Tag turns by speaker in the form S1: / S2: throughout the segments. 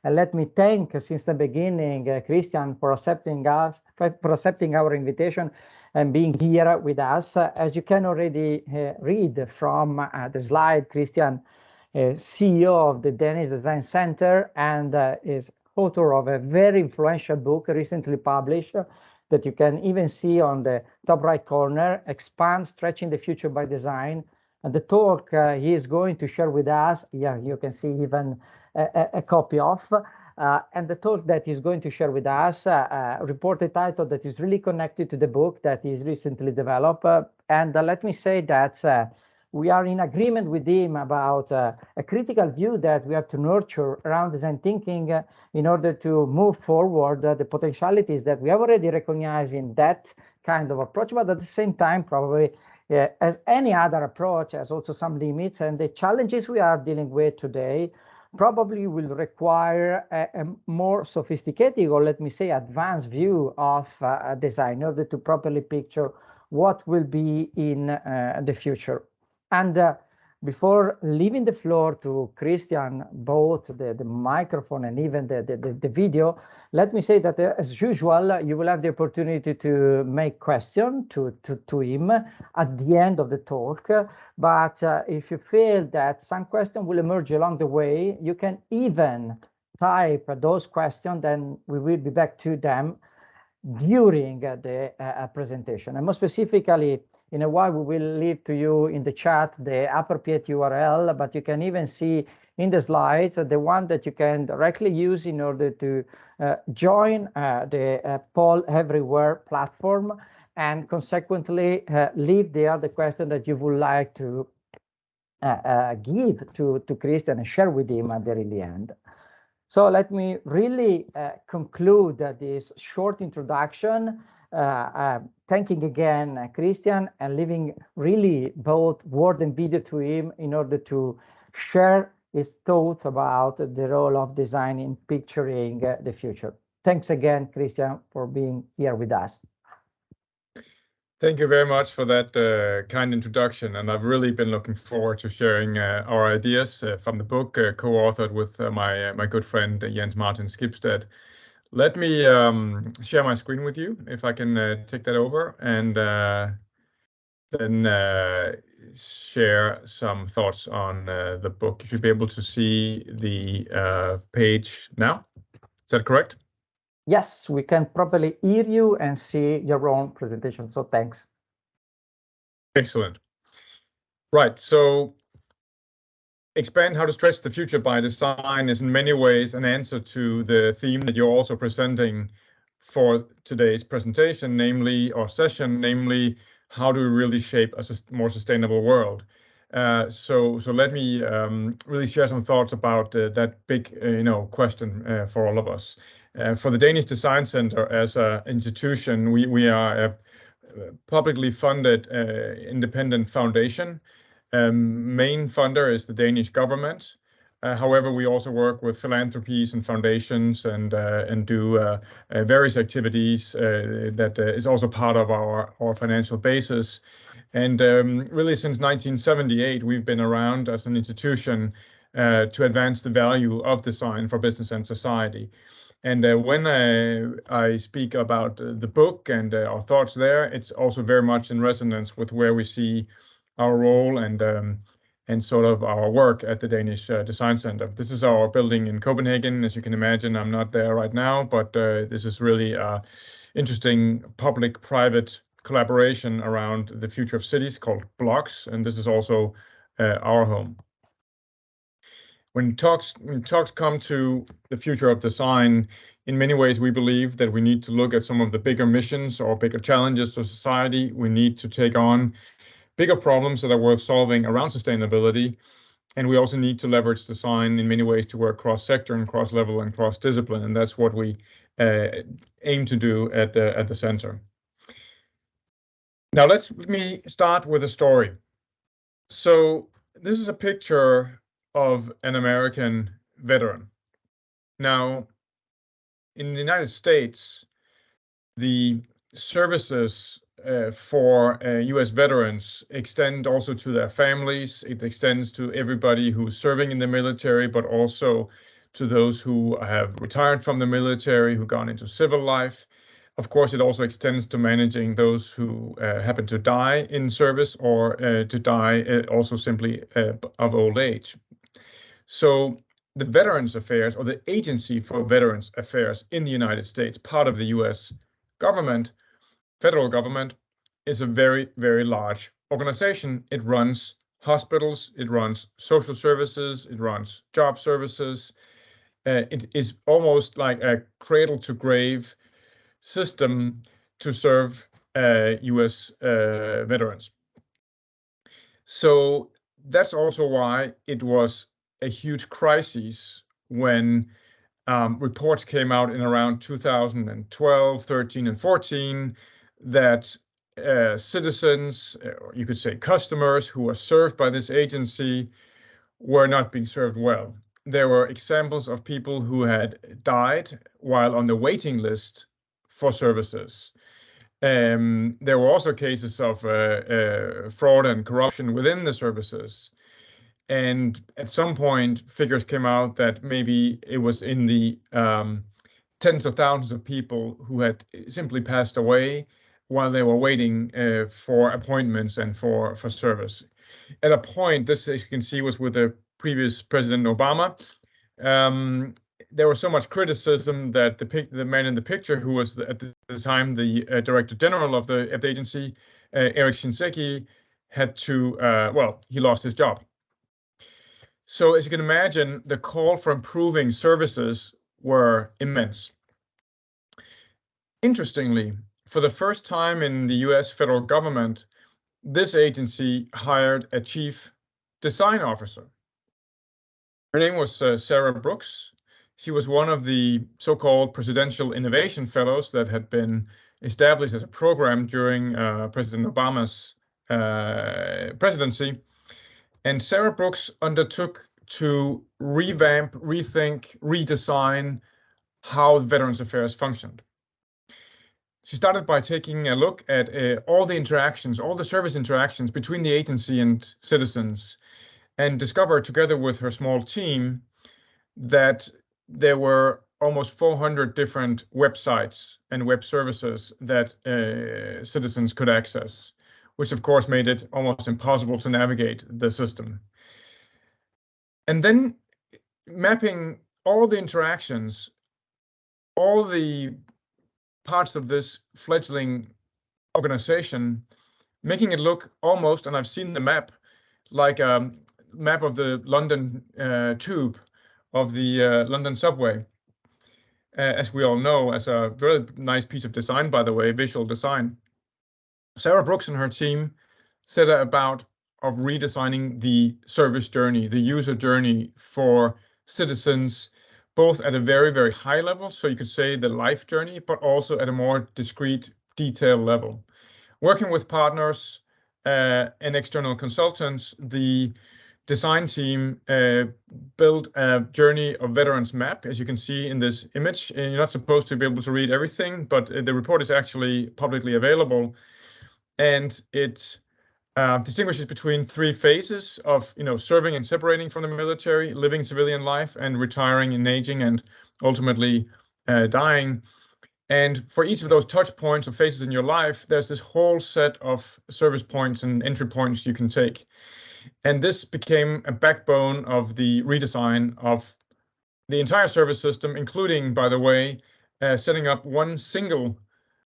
S1: And let me thank, since the beginning, Christian, for accepting our invitation and being here with us. As you can already read from the slide, Christian, CEO of the Danish Design Center, and is author of a very influential book recently published that you can even see on the top right corner, Expand, Stretching the Future by Design. And the talk he is going to share with us, yeah, you can see even a copy of, and the talk that he's going to share with us, reported title that is really connected to the book that he's recently developed. And let me say that we are in agreement with him about a critical view that we have to nurture around design thinking in order to move forward the potentialities that we have already recognized in that kind of approach, but at the same time, probably as any other approach, has also some limits, and the challenges we are dealing with today probably will require a more sophisticated, or let me say, advanced view of design in order to properly picture what will be in the future. And before leaving the floor to Christian, both the microphone and even the video, let me say that as usual, you will have the opportunity to make questions to him at the end of the talk. But if you feel that some question will emerge along the way, you can even type those questions, then we will be back to them during the presentation. And more specifically, in a while, we will leave to you in the chat the appropriate URL, but you can even see in the slides the one that you can directly use in order to join the Poll Everywhere platform, and consequently leave there the question that you would like to give to Christian and share with him at the really end. So let me really conclude this short introduction, thanking again Christian, and leaving really both word and video to him in order to share his thoughts about the role of design in picturing the future. Thanks again, Christian, for being here with us.
S2: Thank you very much for that kind introduction, and I've really been looking forward to sharing our ideas from the book, co-authored with my good friend Jens Martin Skibsted. Let me share my screen with you, if I can take that over, and then share some thoughts on the book. You should be able to see the page now. Is that correct?
S1: Yes, we can properly hear you and see your own presentation, so thanks.
S2: Excellent. Right, so Expand, How to Stretch the Future by Design is in many ways an answer to the theme that you're also presenting for today's presentation, namely, or session, namely, how do we really shape a more sustainable world? So let me really share some thoughts about that big, question for all of us. For the Danish Design Center as an institution, we are a publicly funded independent foundation. Main funder is the Danish government. However, we also work with philanthropies and foundations and do various activities that is also part of our financial basis. And really, since 1978, we've been around as an institution to advance the value of design for business and society. And when I speak about the book and our thoughts there, it's also very much in resonance with where we see our role and sort of our work at the Danish Design Center. This is our building in Copenhagen. As you can imagine, I'm not there right now, but this is really interesting public-private collaboration around the future of cities called Blocks, and this is also our home. When talks come to the future of design, in many ways we believe that we need to look at some of the bigger missions or bigger challenges for society. We need to take on bigger problems that are worth solving around sustainability. And we also need to leverage design in many ways to work cross-sector and cross-level and cross-discipline. And that's what we aim to do at the center. Now, let me start with a story. So this is a picture of an American veteran. Now, in the United States, the services for US veterans extend also to their families. It extends to everybody who's serving in the military, but also to those who have retired from the military, who've gone into civil life. Of course, it also extends to managing those who happen to die in service or to die also simply of old age. So the Veterans Affairs, or the Agency for Veterans Affairs in the United States, part of the US government, federal government, is a very, very large organization. It runs hospitals, it runs social services, it runs job services. It is almost like a cradle to grave system to serve US veterans. So that's also why it was a huge crisis when reports came out in around 2012, 13, and 14 that citizens, or you could say customers, who are served by this agency were not being served well. There were examples of people who had died while on the waiting list for services. There were also cases of fraud and corruption within the services. And at some point, figures came out that maybe it was in the tens of thousands of people who had simply passed away while they were waiting for appointments and for service. At a point, this, as you can see, was with the previous President Obama. There was so much criticism that the man in the picture, who was at the time the Director General of the agency, Eric Shinseki, had to, well, he lost his job. So as you can imagine, the call for improving services were immense. Interestingly, for the first time in the US federal government, this agency hired a chief design officer. Her name was Sarah Brooks. She was one of the so-called Presidential Innovation Fellows that had been established as a program during President Obama's presidency. And Sarah Brooks undertook to revamp, rethink, redesign how Veterans Affairs functioned. She started by taking a look at all the interactions, all the service interactions between the agency and citizens, and discovered, together with her small team, that there were almost 400 different websites and web services that citizens could access, which of course made it almost impossible to navigate the system. And then mapping all the interactions, all the parts of this fledgling organization, making it look almost, and I've seen the map, like a map of the London tube, of the London subway, as we all know, as a very nice piece of design, by the way, visual design. Sarah Brooks and her team set about of redesigning the service journey, the user journey for citizens, both at a very, very high level, so you could say the life journey, but also at a more discrete, detailed level. Working with partners and external consultants, the design team built a journey of veterans map, as you can see in this image. And you're not supposed to be able to read everything, but the report is actually publicly available. And it distinguishes between three phases of, serving and separating from the military, living civilian life, and retiring and aging, and ultimately dying. And for each of those touch points or phases in your life, there's this whole set of service points and entry points you can take. And this became a backbone of the redesign of the entire service system, including, by the way, setting up one single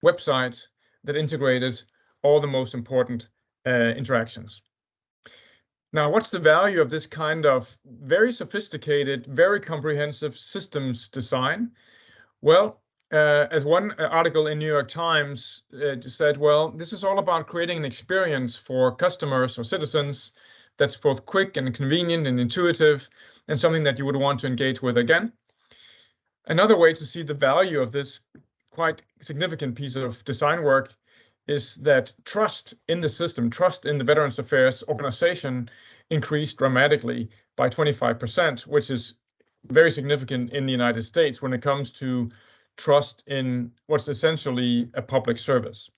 S2: website that integrated all the most important interactions. Now, what's the value of this kind of very sophisticated, very comprehensive systems design? Well, as one article in New York Times said, well, this is all about creating an experience for customers or citizens that's both quick and convenient and intuitive, and something that you would want to engage with again. Another way to see the value of this quite significant piece of design work is that trust in the system, trust in the Veterans Affairs organization increased dramatically by 25%, which is very significant in the United States when it comes to trust in what's essentially a public service.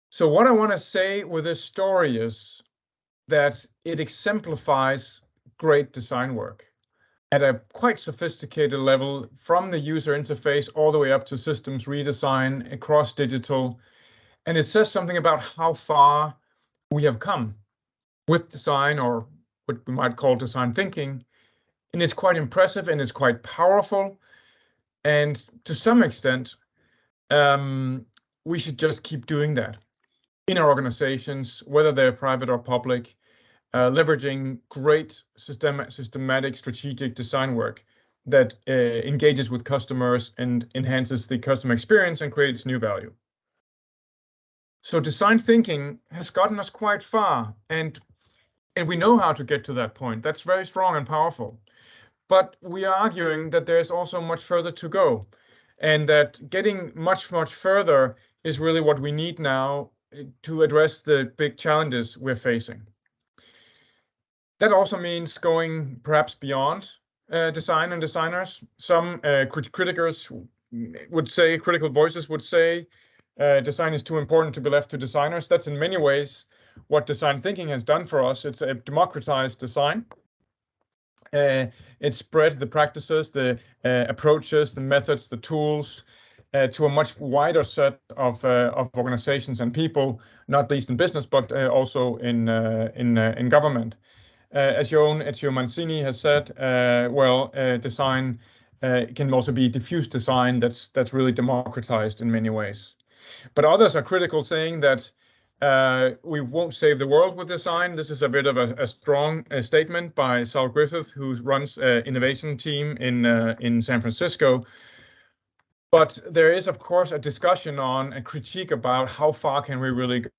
S2: So what I want to say with this story is that it exemplifies great design work. at a quite sophisticated level, from the user interface all the way up to systems redesign across digital. And it says something about how far we have come with design, or what we might call design thinking. And it's quite impressive and it's quite powerful. And to some extent, we should just keep doing that in our organizations, whether they're private or public, leveraging great systematic strategic design work that engages with customers and enhances the customer experience and creates new value. So design thinking has gotten us quite far, and we know how to get to that point. That's very strong and powerful. But we are arguing that there's also much further to go, and that getting much further is really what we need now to address the big challenges we're facing. That also means going perhaps beyond design and designers. Some critical voices would say design is too important to be left to designers. That's in many ways what design thinking has done for us. It's a democratized design. It spread the practices, the approaches, the methods, the tools to a much wider set of organizations and people, not least in business, but also in government. As Joan Ezio Mancini has said, design can also be diffuse design that's really democratized in many ways. But others are critical, saying that we won't save the world with design. This is a bit of a strong statement by Saul Griffith, who runs an innovation team in San Francisco. But there is, of course, a discussion on a critique about how far can we really go.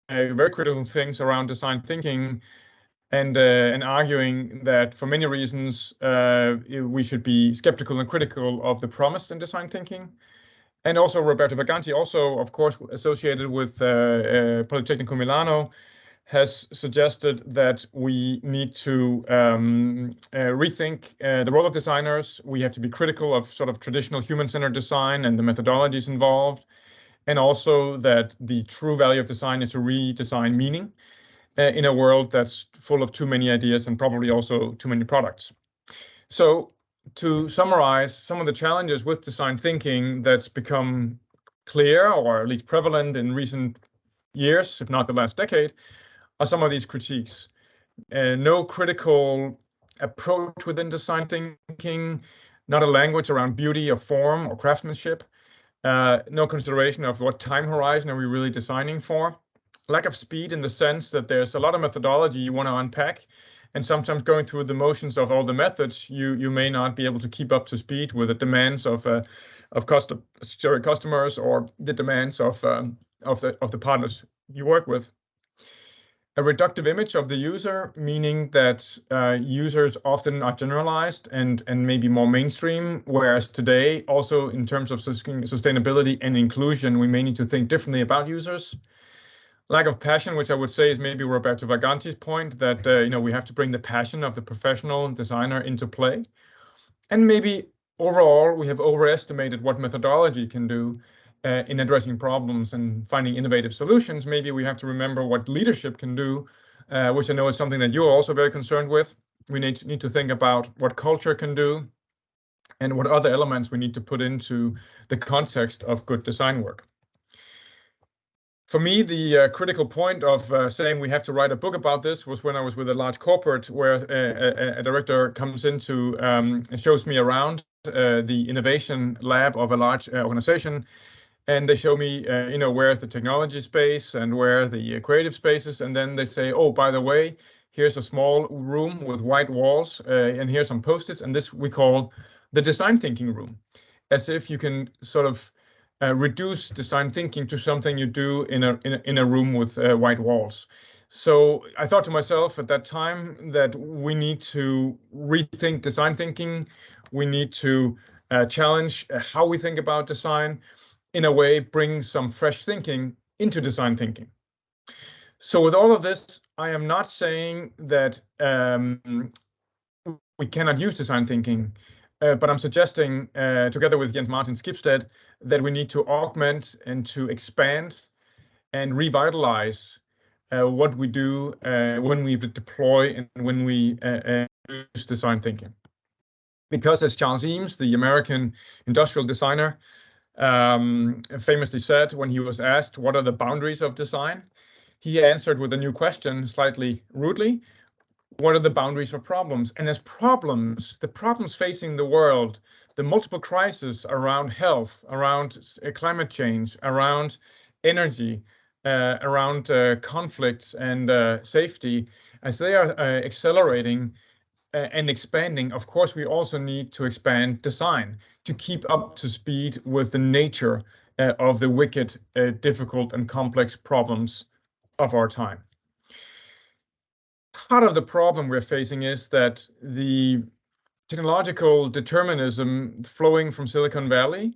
S2: Very critical things around design thinking, and arguing that for many reasons we should be skeptical and critical of the promise in design thinking. And also Roberto Vaganti, also of course associated with Politecnico Milano, has suggested that we need to rethink the role of designers. We have to be critical of sort of traditional human-centered design and the methodologies involved, and also that the true value of design is to redesign meaning in a world that's full of too many ideas and probably also too many products. So to summarize, some of the challenges with design thinking that's become clear, or at least prevalent in recent years, if not the last decade, are some of these critiques. No critical approach within design thinking, not a language around beauty or form or craftsmanship, no consideration of what time horizon are we really designing for, lack of speed in the sense that there's a lot of methodology you want to unpack, and sometimes going through the motions of all the methods, you may not be able to keep up to speed with the demands of customers or the demands of the partners you work with. A reductive image of the user, meaning that users often are generalized and maybe more mainstream, whereas today, also in terms of sustainability and inclusion, we may need to think differently about users. Lack of passion, which I would say is maybe Roberto Vaganti's point, that we have to bring the passion of the professional designer into play. And maybe overall, we have overestimated what methodology can do in addressing problems and finding innovative solutions. Maybe we have to remember what leadership can do, which I know is something that you're also very concerned with. We need to think about what culture can do and what other elements we need to put into the context of good design work. For me, the critical point of saying we have to write a book about this was when I was with a large corporate, where a director comes into and shows me around the innovation lab of a large organization, and they show me, where's the technology space and where the creative spaces, and then they say, oh, by the way, here's a small room with white walls, and here's some post-its, and this we call the design thinking room, as if you can sort of reduce design thinking to something you do in a room with white walls. So I thought to myself at that time that we need to rethink design thinking. We need to challenge how we think about design, in a way, bring some fresh thinking into design thinking. So with all of this, I am not saying that we cannot use design thinking. But I'm suggesting, together with Jens Martin Skibsted, that we need to augment and to expand and revitalize what we do when we deploy and when we use design thinking. Because as Charles Eames, the American industrial designer, famously said when he was asked what are the boundaries of design, he answered with a new question, slightly rudely: what are the boundaries of problems? And as problems, the problems facing the world, the multiple crises around health, around climate change, around energy, around conflicts and safety, as they are accelerating and expanding, of course, we also need to expand design to keep up to speed with the nature of the wicked, difficult, and complex problems of our time. Part of the problem we're facing is that the technological determinism flowing from Silicon Valley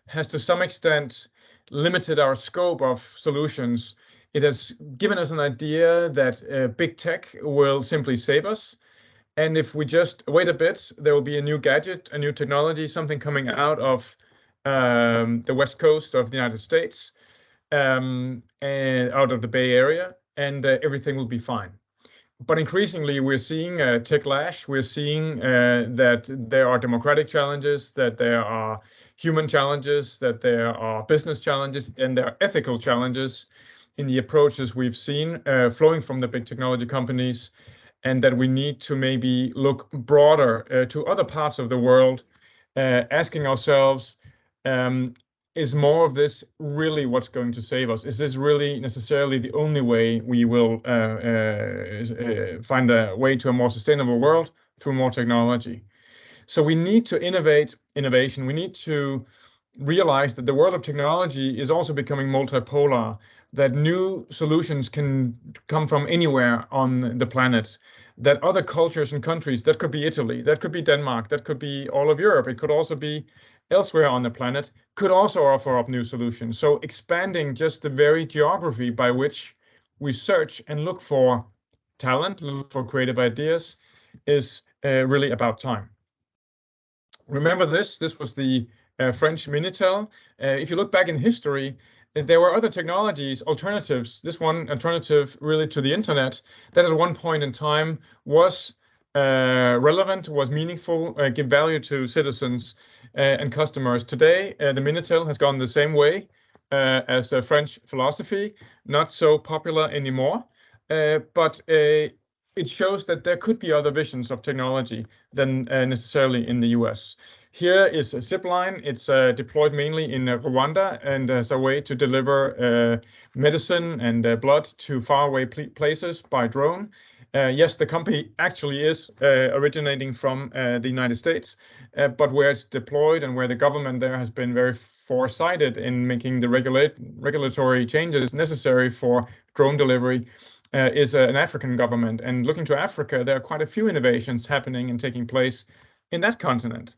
S2: has to some extent limited our scope of solutions. It has given us an idea that big tech will simply save us. And if we just wait a bit, there will be a new gadget, a new technology, something coming out of the West Coast of the United States, and out of the Bay Area, and everything will be fine. But increasingly, we're seeing techlash. We're seeing that there are democratic challenges, that there are human challenges, that there are business challenges, and there are ethical challenges in the approaches we've seen flowing from the big technology companies, and that we need to maybe look broader to other parts of the world, asking ourselves, is more of this really what's going to save us? Is this really necessarily the only way we will find a way to a more sustainable world through more technology? So we need to innovation. We need to realize that the world of technology is also becoming multipolar, that new solutions can come from anywhere on the planet, that other cultures and countries, that could be Italy, that could be Denmark, that could be all of Europe, it could also be elsewhere on the planet, could also offer up new solutions. So expanding just the very geography by which we search and look for talent, look for creative ideas, is really about time. Remember this was the French Minitel. If you look back in history, there were other technologies, alternatives. This one alternative really to the internet that at one point in time was relevant, was meaningful, give value to citizens and customers. Today, the Minitel has gone the same way as French philosophy, not so popular anymore, but it shows that there could be other visions of technology than necessarily in the US. Here is a zipline. It's deployed mainly in Rwanda and as a way to deliver medicine and blood to faraway places by drone. Yes, the company actually is originating from the United States, but where it's deployed and where the government there has been very foresighted in making the regulatory changes necessary for drone delivery is an African government. And looking to Africa, there are quite a few innovations happening and taking place in that continent.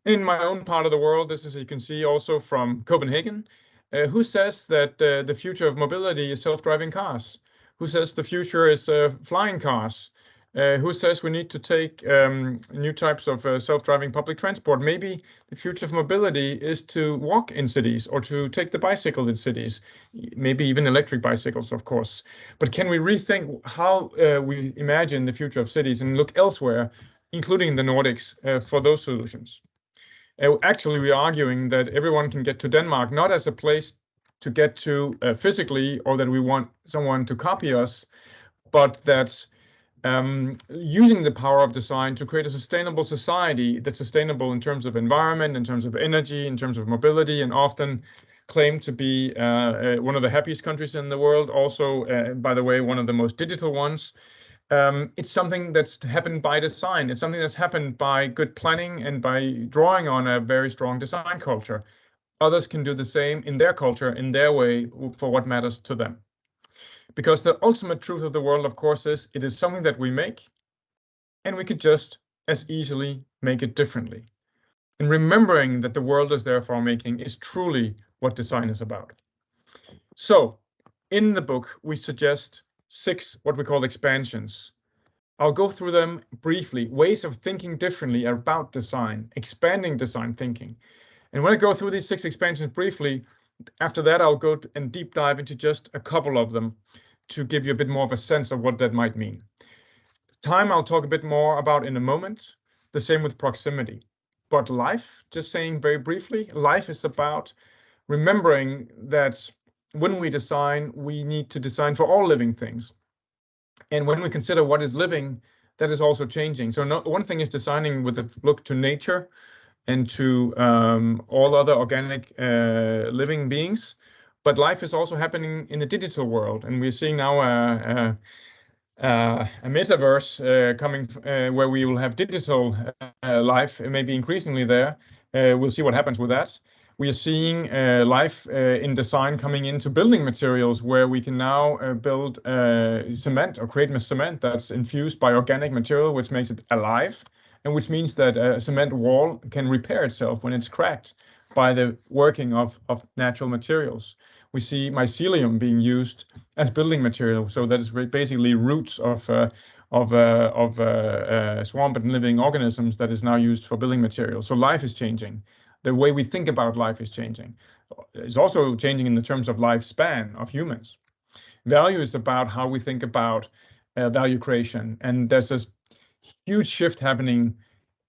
S2: In my own part of the world, this is, you can see also from Copenhagen, who says that the future of mobility is self-driving cars? Who says the future is flying cars? Who says we need to take new types of self-driving public transport? Maybe the future of mobility is to walk in cities or to take the bicycle in cities, maybe even electric bicycles, of course. But can we rethink how we imagine the future of cities and look elsewhere, including the Nordics, for those solutions? Actually, we're arguing that everyone can get to Denmark, not as a place to get to physically, or that we want someone to copy us, but that using the power of design to create a sustainable society that's sustainable in terms of environment, in terms of energy, in terms of mobility, and often claimed to be one of the happiest countries in the world. Also, by the way, one of the most digital ones. It's something that's happened by design. It's something that's happened by good planning and by drawing on a very strong design culture. Others can do the same in their culture, in their way, for what matters to them. Because the ultimate truth of the world, of course, is it is something that we make, and we could just as easily make it differently. And remembering that the world is there for our making is truly what design is about. So, in the book, we suggest 6 what we call expansions. I'll go through them briefly, ways of thinking differently about design, expanding design thinking. And when I go through these 6 expansions briefly, after that, I'll go and deep dive into just a couple of them to give you a bit more of a sense of what that might mean. Time I'll talk a bit more about in a moment. The same with proximity. But life, just saying very briefly, life is about remembering that when we design, we need to design for all living things. And when we consider what is living, that is also changing. So one thing is designing with a look to nature and to all other organic living beings. But life is also happening in the digital world. And we're seeing now a metaverse coming where we will have digital life, maybe increasingly there. We'll see what happens with that. We are seeing life in design coming into building materials where we can now build cement or create cement that's infused by organic material, which makes it alive, and which means that a cement wall can repair itself when it's cracked by the working of natural materials. We see mycelium being used as building material, so that is basically roots of swamp and living organisms that is now used for building material. So life is changing. The way we think about life is changing. It's also changing in the terms of lifespan of humans. Value is about how we think about value creation, and there's this huge shift happening,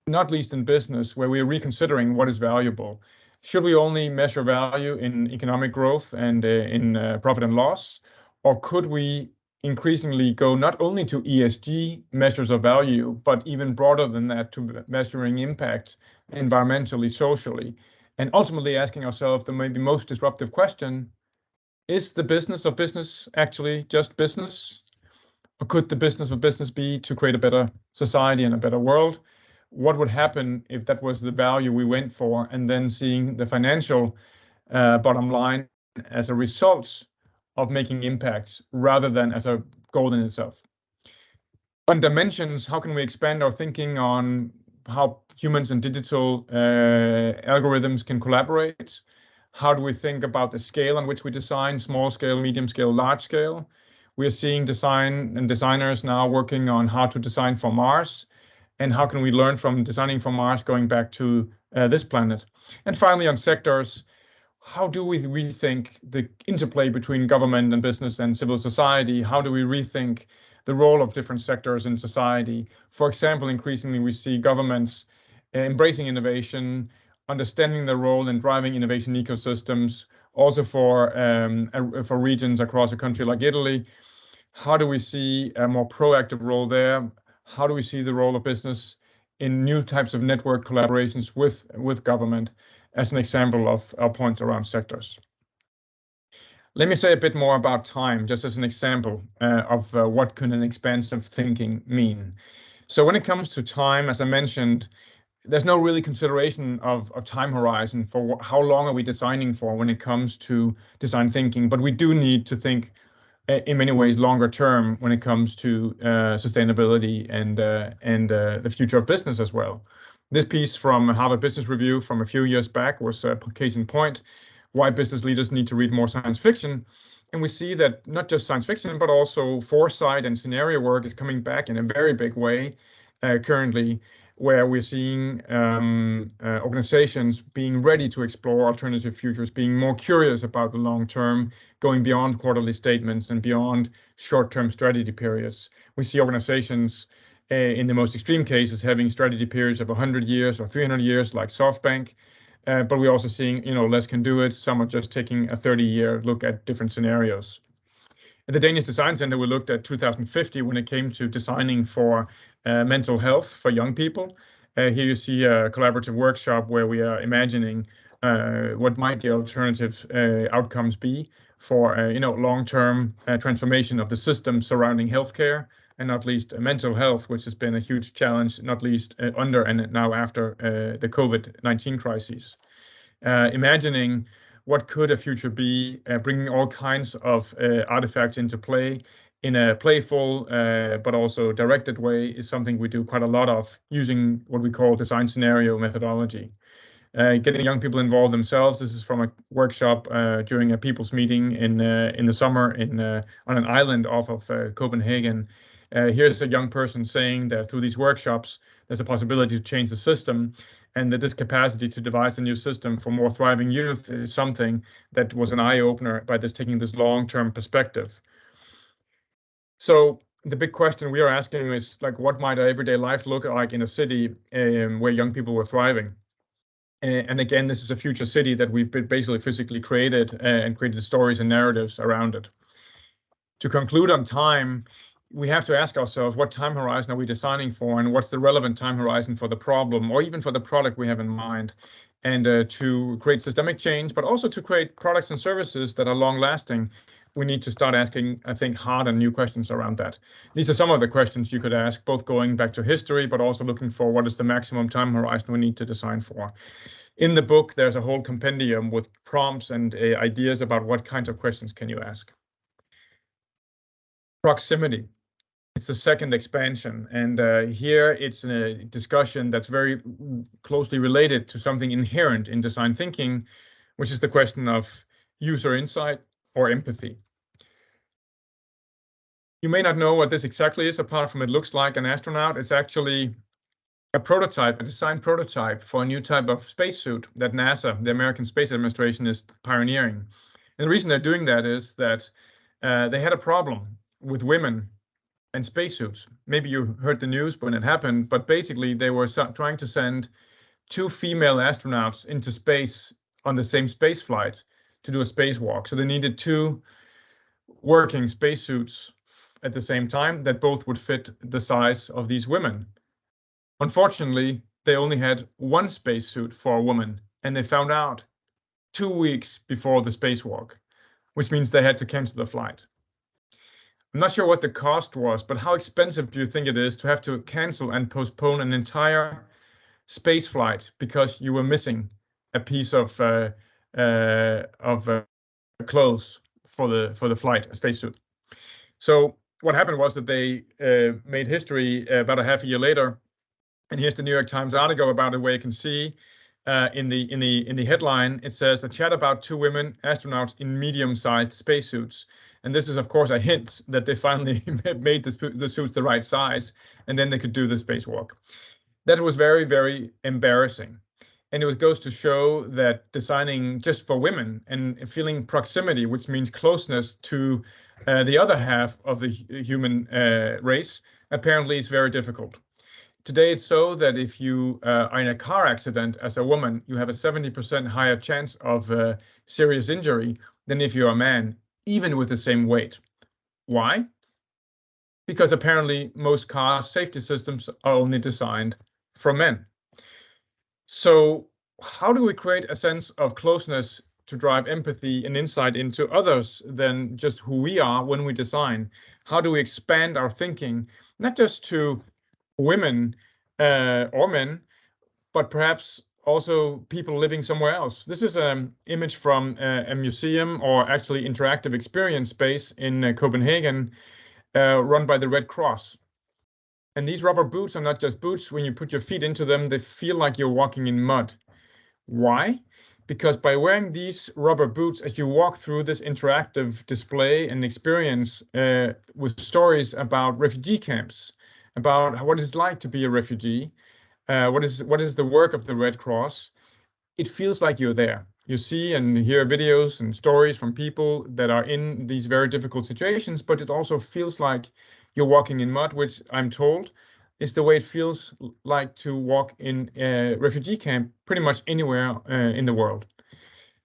S2: not least in business, where we are reconsidering what is valuable. Should we only measure value in economic growth and in profit and loss? Or could we increasingly go not only to ESG measures of value, but even broader than that to measuring impact environmentally, socially, and ultimately asking ourselves the maybe most disruptive question, is the business of business actually just business? Or could the business of business be to create a better society and a better world? What would happen if that was the value we went for, and then seeing the financial bottom line as a result of making impacts rather than as a goal in itself? On dimensions, how can we expand our thinking on how humans and digital algorithms can collaborate? How do we think about the scale on which we design, small scale, medium scale, large scale? We are seeing design and designers now working on how to design for Mars, and how can we learn from designing for Mars going back to this planet? And finally, on sectors, how do we rethink the interplay between government and business and civil society? How do we rethink the role of different sectors in society? For example, increasingly we see governments embracing innovation, understanding their role in driving innovation ecosystems, also for regions across a country like Italy. How do we see a more proactive role there? How do we see the role of business in new types of network collaborations with government, as an example of our points around sectors? Let me say a bit more about time, just as an example of what can an expansive thinking mean. So when it comes to time, as I mentioned, there's no really consideration of time horizon for how long are we designing for when it comes to design thinking, but we do need to think in many ways longer term when it comes to sustainability and the future of business as well. This piece from Harvard Business Review from a few years back was a case in point why business leaders need to read more science fiction. And we see that not just science fiction, but also foresight and scenario work is coming back in a very big way currently, where we're seeing organizations being ready to explore alternative futures, being more curious about the long term, going beyond quarterly statements and beyond short-term strategy periods. We see organizations in the most extreme cases having strategy periods of 100 years or 300 years, like SoftBank. But we're also seeing, less can do it. Some are just taking a 30-year look at different scenarios. At the Danish Design Center, we looked at 2050 when it came to designing for mental health for young people. Here you see a collaborative workshop where we are imagining what might the alternative outcomes be for long-term transformation of the system surrounding healthcare, and not least mental health, which has been a huge challenge, not least under and now after the COVID-19 crisis. Imagining what could a future be, bringing all kinds of artifacts into play in a playful but also directed way is something we do quite a lot of using what we call design scenario methodology. Getting young people involved themselves. This is from a workshop during a people's meeting in the summer on an island off of Copenhagen. Here's a young person saying that through these workshops, there's a possibility to change the system, and that this capacity to devise a new system for more thriving youth is something that was an eye-opener by taking this long-term perspective. So the big question we are asking is, like, what might our everyday life look like in a city where young people were thriving? And again, this is a future city that we've basically physically created and created stories and narratives around it. To conclude on time, we have to ask ourselves, what time horizon are we designing for, and what's the relevant time horizon for the problem or even for the product we have in mind? And to create systemic change, but also to create products and services that are long lasting, we need to start asking, I think, hard and new questions around that. These are some of the questions you could ask, both going back to history, but also looking for what is the maximum time horizon we need to design for. In the book, there's a whole compendium with prompts and ideas about what kinds of questions can you ask. Proximity. It's the second expansion, and here it's a discussion that's very closely related to something inherent in design thinking, which is the question of user insight or empathy. You may not know what this exactly is, apart from it looks like an astronaut. It's actually a prototype, a design prototype for a new type of spacesuit that NASA, the American Space Administration, is pioneering. And the reason they're doing that is that they had a problem with women and spacesuits. Maybe you heard the news when it happened, but basically they were trying to send 2 female astronauts into space on the same space flight to do a spacewalk. So they needed 2 working spacesuits at the same time that both would fit the size of these women. Unfortunately, they only had 1 spacesuit for a woman, and they found out 2 weeks before the spacewalk, which means they had to cancel the flight. I'm not sure what the cost was, but how expensive do you think it is to have to cancel and postpone an entire space flight because you were missing a piece of clothes for the flight, a spacesuit? So what happened was that they made history about a half a year later, and here's the New York Times article about it, where you can see in the headline, it says a chat about 2 women astronauts in medium-sized spacesuits. And this is, of course, a hint that they finally made the suits the right size, and then they could do the spacewalk. That was very, very embarrassing. And it goes to show that designing just for women and feeling proximity, which means closeness to the other half of the human race, apparently is very difficult. Today, it's so that if you are in a car accident as a woman, you have a 70% higher chance of serious injury than if you're a man, even with the same weight. Why? Because apparently most car safety systems are only designed for men. So how do we create a sense of closeness to drive empathy and insight into others than just who we are when we design? How do we expand our thinking, not just to women or men, but perhaps also people living somewhere else? This is an image from a museum, or actually interactive experience space in Copenhagen, run by the Red Cross. And these rubber boots are not just boots. When you put your feet into them, they feel like you're walking in mud. Why? Because by wearing these rubber boots, as you walk through this interactive display and experience with stories about refugee camps, about what it's like to be a refugee, what is the work of the Red Cross, it feels like you're there. You see and hear videos and stories from people that are in these very difficult situations, but it also feels like you're walking in mud, which I'm told is the way it feels like to walk in a refugee camp pretty much anywhere in the world.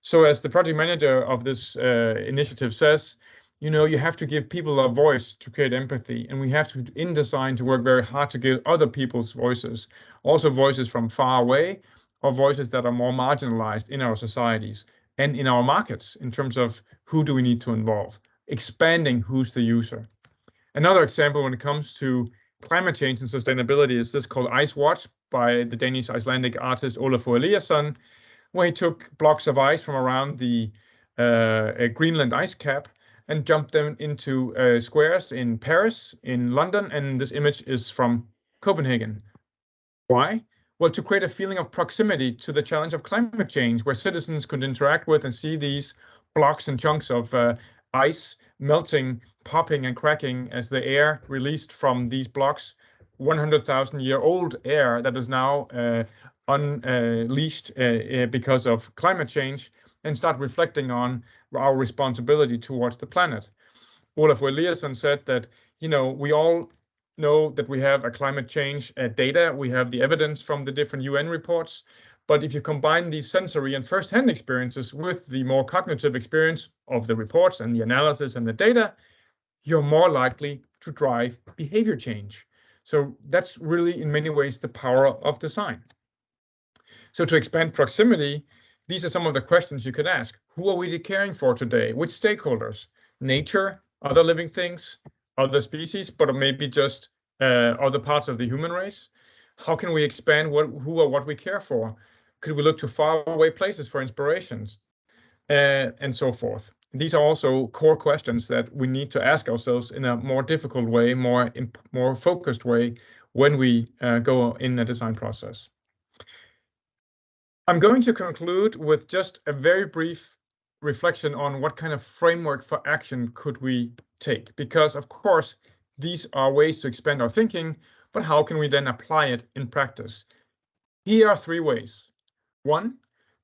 S2: So as the project manager of this initiative says, you have to give people a voice to create empathy, and we have to, in design, to work very hard to give other people's voices, also voices from far away, or voices that are more marginalized in our societies and in our markets in terms of who do we need to involve, expanding who's the user. Another example when it comes to climate change and sustainability is this called Ice Watch by the Danish Icelandic artist Olafur Eliasson, where he took blocks of ice from around the Greenland ice cap and jumped them into squares in Paris, in London, and this image is from Copenhagen. Why? Well, to create a feeling of proximity to the challenge of climate change, where citizens could interact with and see these blocks and chunks of ice melting, popping and cracking as the air released from these blocks, 100,000-year-old air that is now unleashed because of climate change, and start reflecting on our responsibility towards the planet. Olaf Eliasson said that, we all know that we have a climate change data. We have the evidence from the different UN reports. But if you combine these sensory and first-hand experiences with the more cognitive experience of the reports and the analysis and the data, you're more likely to drive behavior change. So that's really, in many ways, the power of design. So to expand proximity, these are some of the questions you could ask. Who are we caring for today? Which stakeholders? Nature, other living things, other species, but maybe just other parts of the human race? How can we expand who or what we care for? Could we look to faraway places for inspirations? And so forth. These are also core questions that we need to ask ourselves in a more difficult way, more focused way when we go in a design process. I'm going to conclude with just a very brief reflection on what kind of framework for action could we take, because of course these are ways to expand our thinking, but how can we then apply it in practice? Here are 3 ways. 1,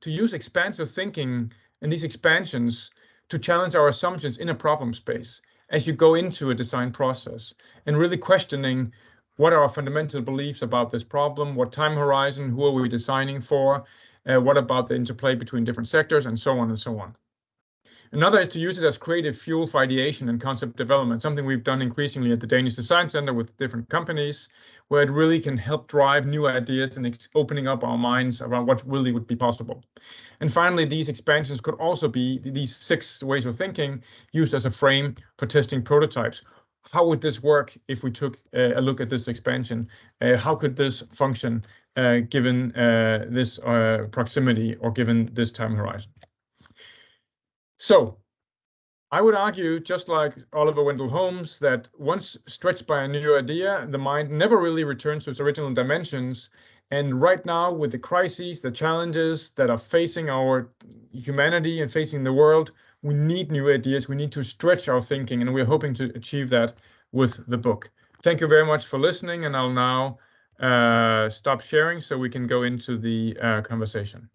S2: to use expansive thinking and these expansions to challenge our assumptions in a problem space as you go into a design process, and really questioning what are our fundamental beliefs about this problem, what time horizon, who are we designing for, what about the interplay between different sectors, and so on and so on. Another is to use it as creative fuel for ideation and concept development, something we've done increasingly at the Danish Design Center with different companies, where it really can help drive new ideas and opening up our minds around what really would be possible. And finally, these expansions could also be, these 6 ways of thinking, used as a frame for testing prototypes. How would this work if we took a look at this expansion? How could this function given this proximity or given this time horizon? So I would argue, just like Oliver Wendell Holmes, that once stretched by a new idea, the mind never really returns to its original dimensions. And right now, with the crises, the challenges that are facing our humanity and facing the world, we need new ideas. We need to stretch our thinking, and we're hoping to achieve that with the book. Thank you very much for listening, and I'll now stop sharing so we can go into the conversation.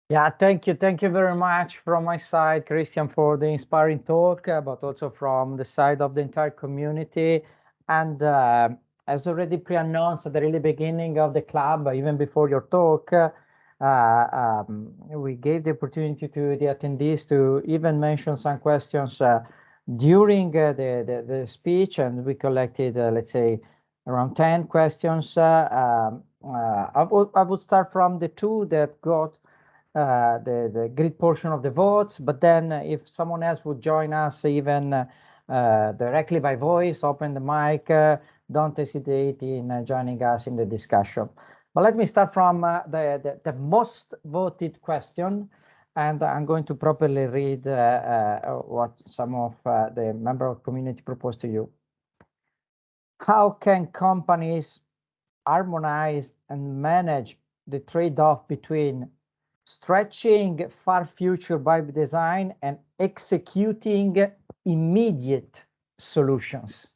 S1: Yeah, thank you. Thank you very much from my side, Christian, for the inspiring talk, but also from the side of the entire community. And as already pre-announced at the really beginning of the club, even before your talk, we gave the opportunity to the attendees to even mention some questions during the speech, and we collected, let's say, around 10 questions. I would start from the 2 that got the great portion of the votes, but then if someone else would join us even directly by voice, open the mic, don't hesitate in joining us in the discussion. But let me start from the most voted question, and I'm going to properly read what some of the member of the community proposed to you. How can companies harmonize and manage the trade-off between stretching far future by design and executing immediate solutions?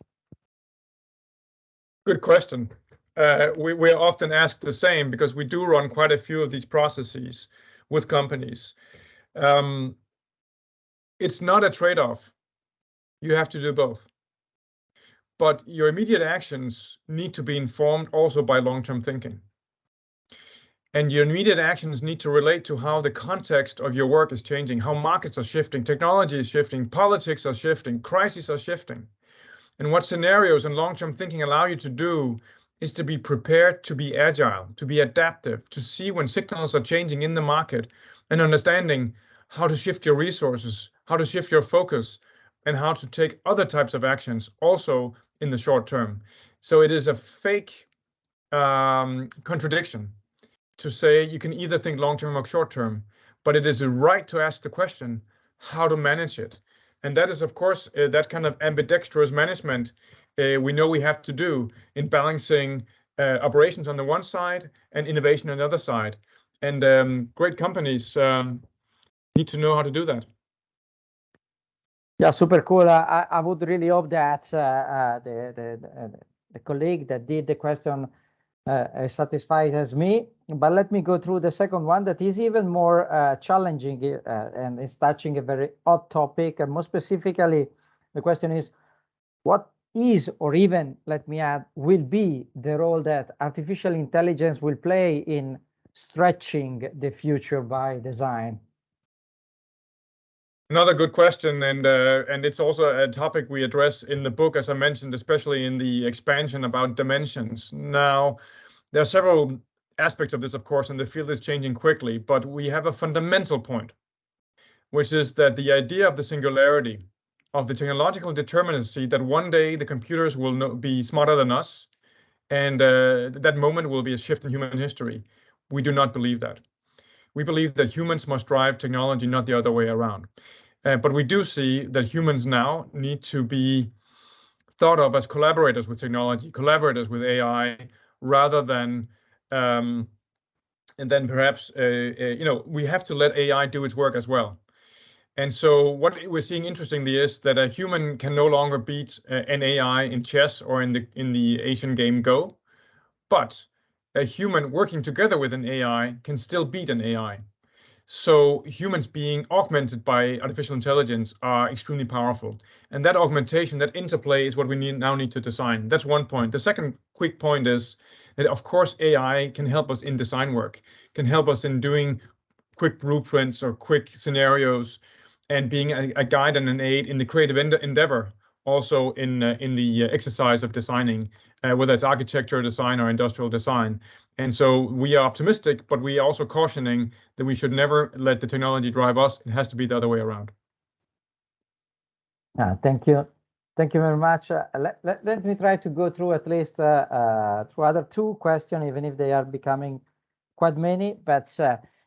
S2: Good question. We're often asked the same because we do run quite a few of these processes with companies. It's not a trade-off. You have to do both. But your immediate actions need to be informed also by long-term thinking. And your immediate actions need to relate to how the context of your work is changing, how markets are shifting, technology is shifting, politics are shifting, crises are shifting. And what scenarios and long-term thinking allow you to do is to be prepared to be agile, to be adaptive, to see when signals are changing in the market, and understanding how to shift your resources, how to shift your focus, and how to take other types of actions also in the short term. So it is a fake contradiction to say you can either think long-term or short-term, but it is a right to ask the question, how to manage it. And that is, of course, that kind of ambidextrous management we know we have to do in balancing operations on the one side and innovation on the other side. And great companies need to know how to do that.
S1: Yeah, super cool. I would really hope that the colleague that did the question as satisfied as me. But let me go through the second one that is even more challenging and is touching a very hot topic. And more specifically, the question is, what is, or even, let me add, will be the role that artificial intelligence will play in stretching the future by design?
S2: Another good question, and it's also a topic we address in the book, as I mentioned, especially in the expansion about dimensions. Now, there are several aspects of this, of course, and the field is changing quickly, but we have a fundamental point, which is that the idea of the singularity, of the technological determinacy that one day the computers will be smarter than us, and that moment will be a shift in human history. We do not believe that. We believe that humans must drive technology, not the other way around. But we do see that humans now need to be thought of as collaborators with technology, collaborators with AI, rather than and then perhaps we have to let AI do its work as well. And so what we're seeing interestingly is that a human can no longer beat an AI in chess or in the Asian game Go, but a human working together with an AI can still beat an AI. So humans being augmented by artificial intelligence are extremely powerful. And that augmentation, that interplay is what we now need to design. That's one point. The second quick point is that, of course, AI can help us in design work, can help us in doing quick blueprints or quick scenarios, and being a guide and an aid in the creative endeavor, also in the exercise of designing, whether it's architecture design or industrial design. And so we are optimistic, but we are also cautioning that we should never let the technology drive us. It has to be the other way around.
S1: Thank you. Thank you very much. Let me try to go through at least through other two questions, even if they are becoming quite many. But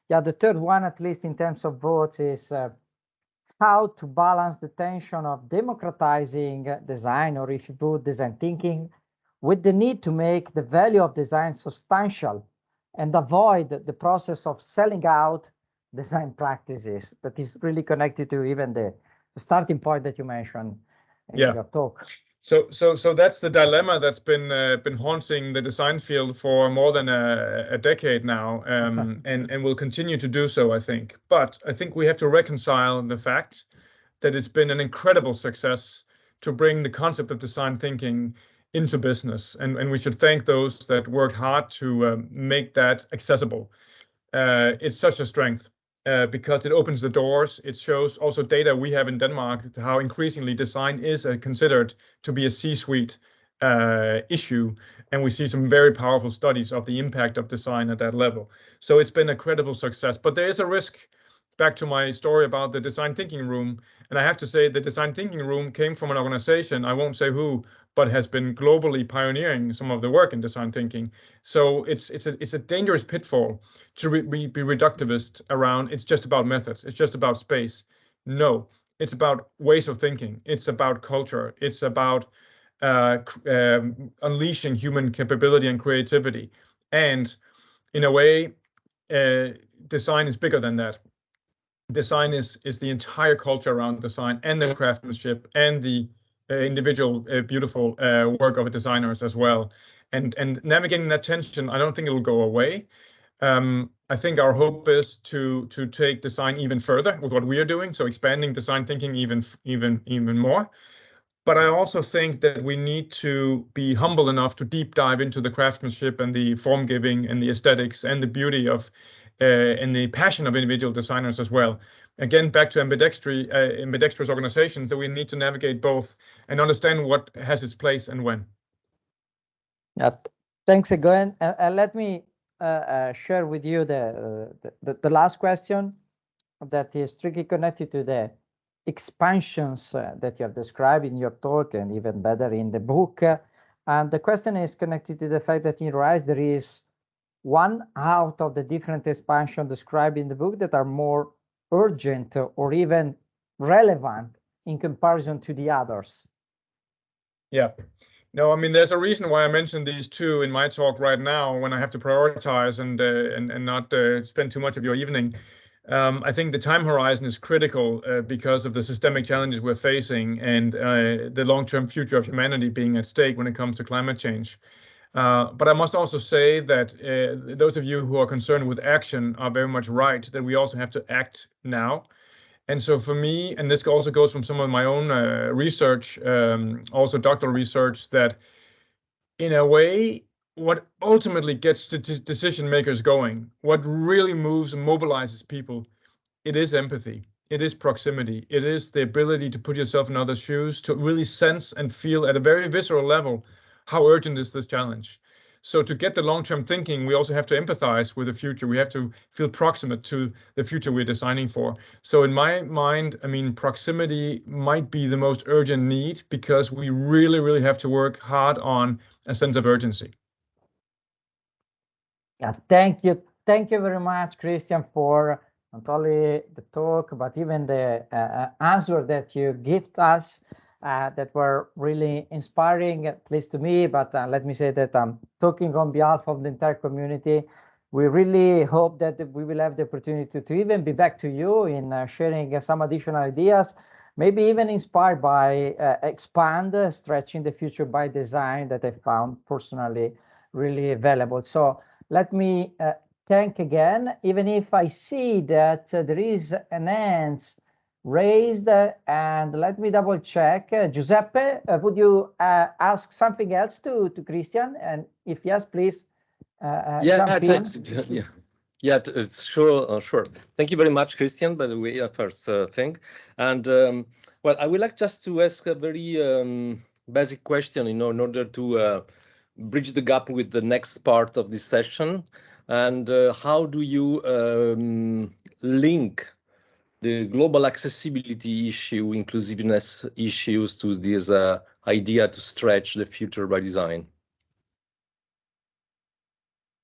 S1: yeah, the third one, at least in terms of votes, is how to balance the tension of democratizing design, or if you put design thinking, with the need to make the value of design substantial and avoid the process of selling out design practices. That is really connected to even the starting point that you mentioned in your talk.
S2: So that's the dilemma that's been haunting the design field for more than a decade now, and will continue to do so, I think. But I think we have to reconcile the fact that it's been an incredible success to bring the concept of design thinking into business, and we should thank those that worked hard to make that accessible. It's such a strength. Because it opens the doors. It shows also data we have in Denmark, how increasingly design is considered to be a C-suite issue. And we see some very powerful studies of the impact of design at that level. So it's been a credible success. But there is a risk, back to my story about the design thinking room. And I have to say the design thinking room came from an organization, I won't say who, but has been globally pioneering some of the work in design thinking. So it's a dangerous pitfall to be reductivist around it's just about methods, it's just about space. No, it's about ways of thinking. It's about culture. It's about unleashing human capability and creativity. And in a way, design is bigger than that. Design is the entire culture around design and the craftsmanship and the individual beautiful work of designers as well. And navigating that tension, I don't think it will go away. I think our hope is to take design even further with what we are doing, so expanding design thinking even more. But I also think that we need to be humble enough to deep dive into the craftsmanship and the form giving and the aesthetics and the beauty of and the passion of individual designers as well. Again, back to ambidextrous organizations, that we need to navigate both and understand what has its place and when.
S1: Yeah, thanks again. And let me share with you the last question that is strictly connected to the expansions that you have described in your talk, and even better in the book. And the question is connected to the fact that in your eyes there is one out of the different expansions described in the book that are more urgent or even relevant in comparison to the others.
S2: Yeah. No, I mean, there's a reason why I mentioned these two in my talk right now when I have to prioritize and not spend too much of your evening. I think the time horizon is critical because of the systemic challenges we're facing and the long-term future of humanity being at stake when it comes to climate change. But I must also say that those of you who are concerned with action are very much right, that we also have to act now. And so for me, and this also goes from some of my own research, also doctoral research, that in a way, what ultimately gets the decision makers going, what really moves and mobilizes people, it is empathy. It is proximity. It is the ability to put yourself in others' shoes, to really sense and feel at a very visceral level how urgent is this challenge. So to get the long-term thinking, we also have to empathize with the future. We have to feel proximate to the future we're designing for. So in my mind, I mean, proximity might be the most urgent need because we really, really have to work hard on a sense of urgency.
S1: Yeah, thank you. Thank you very much, Christian, for not only the talk, but even the answer that you give us that were really inspiring, at least to me. But let me say that I'm talking on behalf of the entire community. We really hope that we will have the opportunity to even be back to you in sharing some additional ideas, maybe even inspired by expand, stretching the future by design that I found personally really valuable. So let me thank again, even if I see that there is an hand raised, and let me double check. Giuseppe, would you ask something else to Christian? And if yes, please jump in.
S3: Sure. Thank you very much, Christian, by the way, first thing. And well, I would like just to ask a very basic question, in order to bridge the gap with the next part of this session. And how do you link the global accessibility issue, inclusiveness issues, to this idea to stretch the future by design?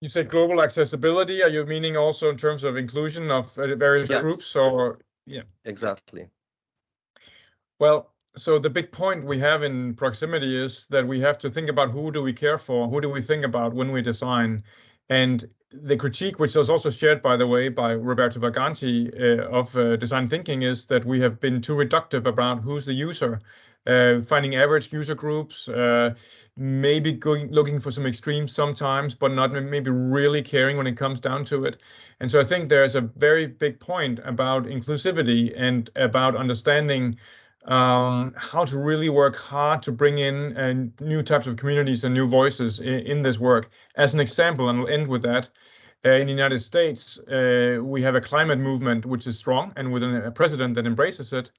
S2: You say global accessibility. Are you meaning also in terms of inclusion of various groups, or yeah?
S3: Exactly.
S2: Well, so the big point we have in proximity is that we have to think about who do we care for, who do we think about when we design. And the critique, which was also shared, by the way, by Roberto Vaganti of design thinking, is that we have been too reductive about who's the user, finding average user groups, maybe looking for some extremes sometimes, but not maybe really caring when it comes down to it. And so I think there's a very big point about inclusivity and about understanding how to really work hard to bring in new types of communities and new voices in this work. As an example, and I'll end with that, in the United States, we have a climate movement which is strong and with a president that embraces it.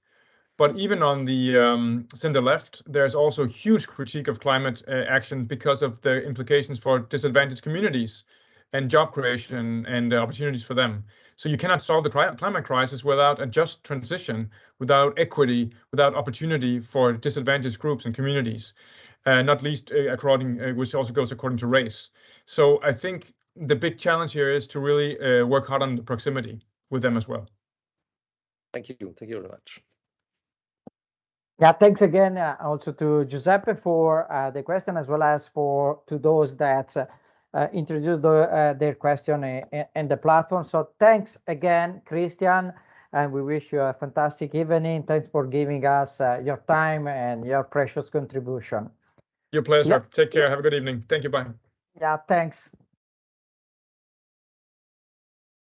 S2: But even on the center left, there's also huge critique of climate action because of the implications for disadvantaged communities and job creation and opportunities for them. So you cannot solve the climate crisis without a just transition, without equity, without opportunity for disadvantaged groups and communities, not least which also goes according to race. So I think the big challenge here is to really work hard on the proximity with them as well.
S3: Thank you. Thank you very much.
S1: Yeah, thanks again also to Giuseppe for the question, as well as to those that introduced their question in the platform. So thanks again, Christian, and we wish you a fantastic evening. Thanks for giving us your time and your precious contribution.
S2: Your pleasure. Take care. Have a good evening. Thank you. Bye.
S1: Yeah, thanks.